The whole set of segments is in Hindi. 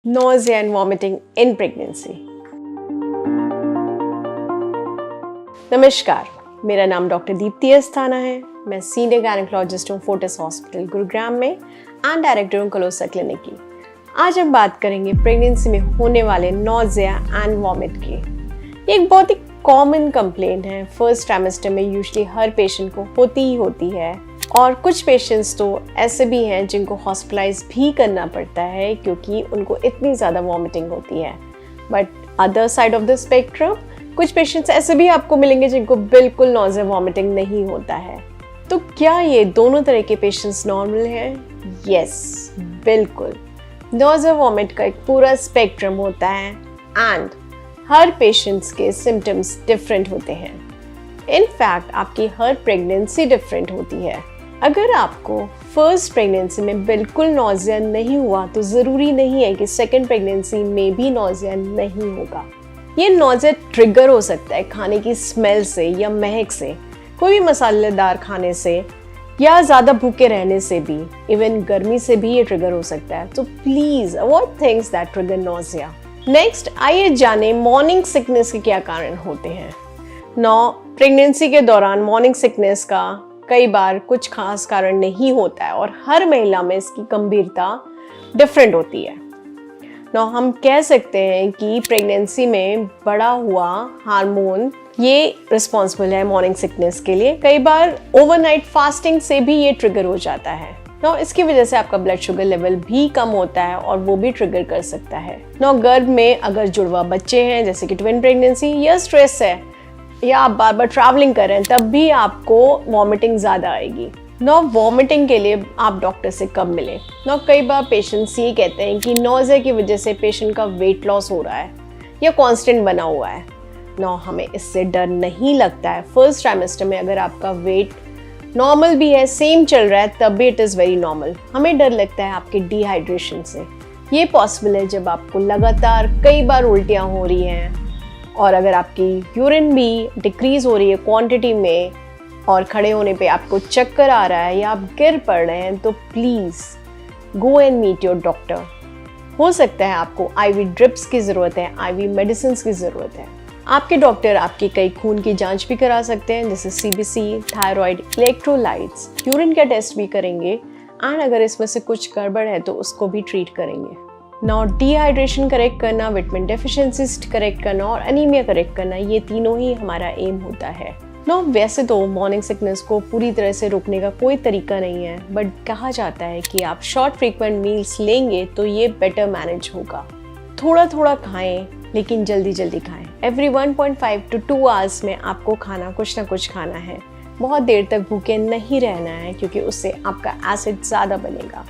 nausea and vomiting in pregnancy. नमस्कार, मेरा नाम डॉक्टर दीप्ति अस्थाना है। मैं सीनियर गायनेकोलॉजिस्ट हूँ फोर्टिस हॉस्पिटल गुरुग्राम में एंड डायरेक्टर हूँ कलोसा क्लिनिक की। आज हम बात करेंगे प्रेगनेंसी में होने वाले नोज़िया एंड वॉमिट की। ये एक बहुत ही कॉमन कंप्लेंट है। फर्स्ट ट्राइमेस्टर में यूजुअली हर पेशेंट को होती ही होती है और कुछ पेशेंट्स तो ऐसे भी हैं जिनको हॉस्पिटलाइज भी करना पड़ता है क्योंकि उनको इतनी ज़्यादा वॉमिटिंग होती है। But other side of the spectrum कुछ पेशेंट्स ऐसे भी आपको मिलेंगे जिनको बिल्कुल नोज़िया वॉमिटिंग नहीं होता है। तो क्या ये दोनों तरह के पेशेंट्स नॉर्मल हैं? यस, बिल्कुल। नोज़िया वॉमिट का एक पूरा स्पेक्ट्रम होता है एंड हर पेशेंट्स के सिम्टम्स डिफरेंट होते हैं। इनफैक्ट आपकी हर प्रेगनेंसी डिफरेंट होती है। अगर आपको फर्स्ट प्रेगनेंसी में बिल्कुल नोज़िया नहीं हुआ तो ज़रूरी नहीं है कि सेकेंड प्रेगनेंसी में भी नोज़िया नहीं होगा। ये नोज़िया ट्रिगर हो सकता है खाने की स्मेल से या महक से, कोई भी मसालेदार खाने से या ज़्यादा भूखे रहने से भी, इवन गर्मी से भी ये ट्रिगर हो सकता है। तो please avoid things that trigger nausea. Next आइए जाने मॉर्निंग सिकनेस के क्या कारण होते हैं। प्रेगनेंसी के दौरान मॉर्निंग सिकनेस का कई बार कुछ खास कारण नहीं होता है और हर महिला में इसकी गंभीरता डिफरेंट होती है। हम कह सकते हैं कि प्रेगनेंसी में बढ़ा हुआ हार्मोन ये रिस्पॉन्सिबल है मॉर्निंग सिकनेस के लिए। कई बार ओवरनाइट फास्टिंग से भी ये ट्रिगर हो जाता है। इसकी वजह से आपका ब्लड शुगर लेवल भी कम होता है और वो भी ट्रिगर कर सकता है। गर्भ में अगर जुड़वा बच्चे हैं जैसे कि ट्विन प्रेगनेंसी या स्ट्रेस है या आप बार बार ट्रैवलिंग कर रहे हैं तब भी आपको वॉमिटिंग ज़्यादा आएगी। वॉमिटिंग के लिए आप डॉक्टर से कब मिलें? कई बार पेशेंट्स ये कहते हैं कि नोज़िया की वजह से पेशेंट का वेट लॉस हो रहा है या कांस्टेंट बना हुआ है। हमें इससे डर नहीं लगता है। फर्स्ट ट्राइमेस्टर में अगर आपका वेट नॉर्मल भी है, सेम चल रहा है, तब भी इट इज़ वेरी नॉर्मल। हमें डर लगता है आपके डिहाइड्रेशन से। ये पॉसिबल है जब आपको लगातार कई बार उल्टियाँ हो रही हैं और अगर आपकी यूरिन भी डिक्रीज हो रही है क्वांटिटी में और खड़े होने पे आपको चक्कर आ रहा है या आप गिर पड़ रहे हैं तो please go and meet your doctor. हो सकता है आपको आईवी ड्रिप्स की ज़रूरत है, आईवी मेडिसिन की ज़रूरत है। आपके डॉक्टर आपकी कई खून की जांच भी करा सकते हैं जैसे सीबीसी, थायराइड, इलेक्ट्रोलाइट्स, यूरिन का टेस्ट भी करेंगे एंड अगर इसमें से कुछ गड़बड़ है तो उसको भी ट्रीट करेंगे। डिहाइड्रेशन करेक्ट करना, विटामिन डेफिशिएंसीज करेक्ट करना और एनीमिया करेक्ट करना, ये तीनों ही हमारा एम होता है। वैसे तो मॉर्निंग सिकनेस को पूरी तरह से रोकने का कोई तरीका नहीं है, बट कहा जाता है कि आप शॉर्ट फ्रीक्वेंट मील्स लेंगे तो ये बेटर मैनेज होगा। थोड़ा थोड़ा खाएं लेकिन जल्दी जल्दी खाएं। एवरी 1.5 to 2 आवर्स में आपको खाना कुछ ना कुछ खाना है। बहुत देर तक भूखे नहीं रहना है क्योंकि उससे आपका एसिड ज़्यादा बनेगा।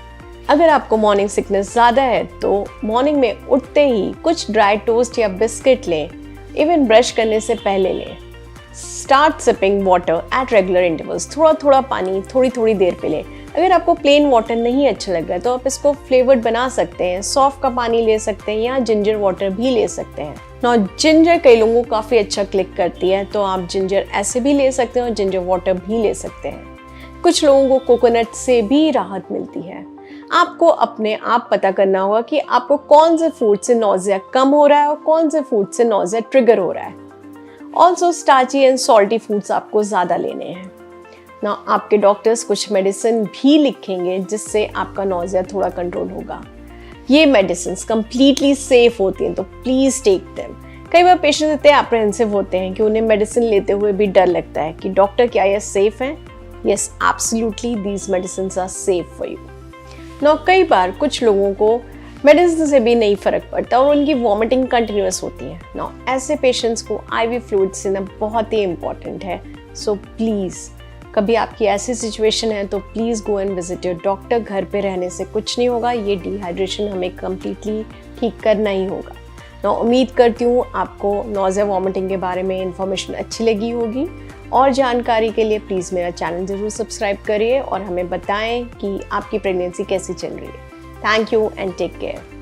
अगर आपको मॉर्निंग सिकनेस ज़्यादा है तो मॉर्निंग में उठते ही कुछ ड्राई टोस्ट या बिस्किट लें, इवन ब्रश करने से पहले लें। Start sipping water at regular intervals. थोड़ा थोड़ा पानी थोड़ी थोड़ी देर पे लें। अगर आपको प्लेन वाटर नहीं अच्छा लग रहा है तो आप इसको फ्लेवर्ड बना सकते हैं। सौंफ का पानी ले सकते हैं या जिंजर वाटर भी ले सकते हैं। जिंजर कई लोगों को काफ़ी अच्छा क्लिक करती है तो आप जिंजर ऐसे भी ले सकते हैं और जिंजर वाटर भी ले सकते हैं। कुछ लोगों को कोकोनट से भी राहत मिलती है। आपको अपने आप पता करना होगा कि आपको कौन से फूड से नोज़िया कम हो रहा है और कौन से फूड से नोज़िया ट्रिगर हो रहा है। Also starchy and salty foods आपको ज़्यादा लेने हैं। आपके डॉक्टर्स कुछ मेडिसिन भी लिखेंगे जिससे आपका नोज़िया थोड़ा कंट्रोल होगा। ये मेडिसिन कंप्लीटली सेफ होती हैं तो प्लीज़ टेक देम। कई बार पेशेंट्स इतने अप्रहेंसिव होते हैं कि उन्हें मेडिसिन लेते हुए भी डर लगता है कि डॉक्टर क्या ये सेफ हैं? Yes, absolutely these medicine are safe for you. कई बार कुछ लोगों को मेडिसिन से भी नहीं फ़र्क पड़ता और उनकी वॉमिटिंग कंटिन्यूस होती है। ऐसे पेशेंट्स को आईवी फ्लूइड्स देना बहुत ही इम्पॉर्टेंट है। सो प्लीज़ कभी आपकी ऐसी सिचुएशन है तो please go and visit your doctor. घर पे रहने से कुछ नहीं होगा, ये डिहाइड्रेशन हमें कम्प्लीटली ठीक करना ही होगा। उम्मीद करती हूँ आपको नोज़िया वॉमिटिंग के बारे में इन्फॉर्मेशन अच्छी लगी होगी और जानकारी के लिए प्लीज़ मेरा चैनल ज़रूर सब्सक्राइब करिए और हमें बताएं कि आपकी प्रेगनेंसी कैसी चल रही है। Thank you and take care.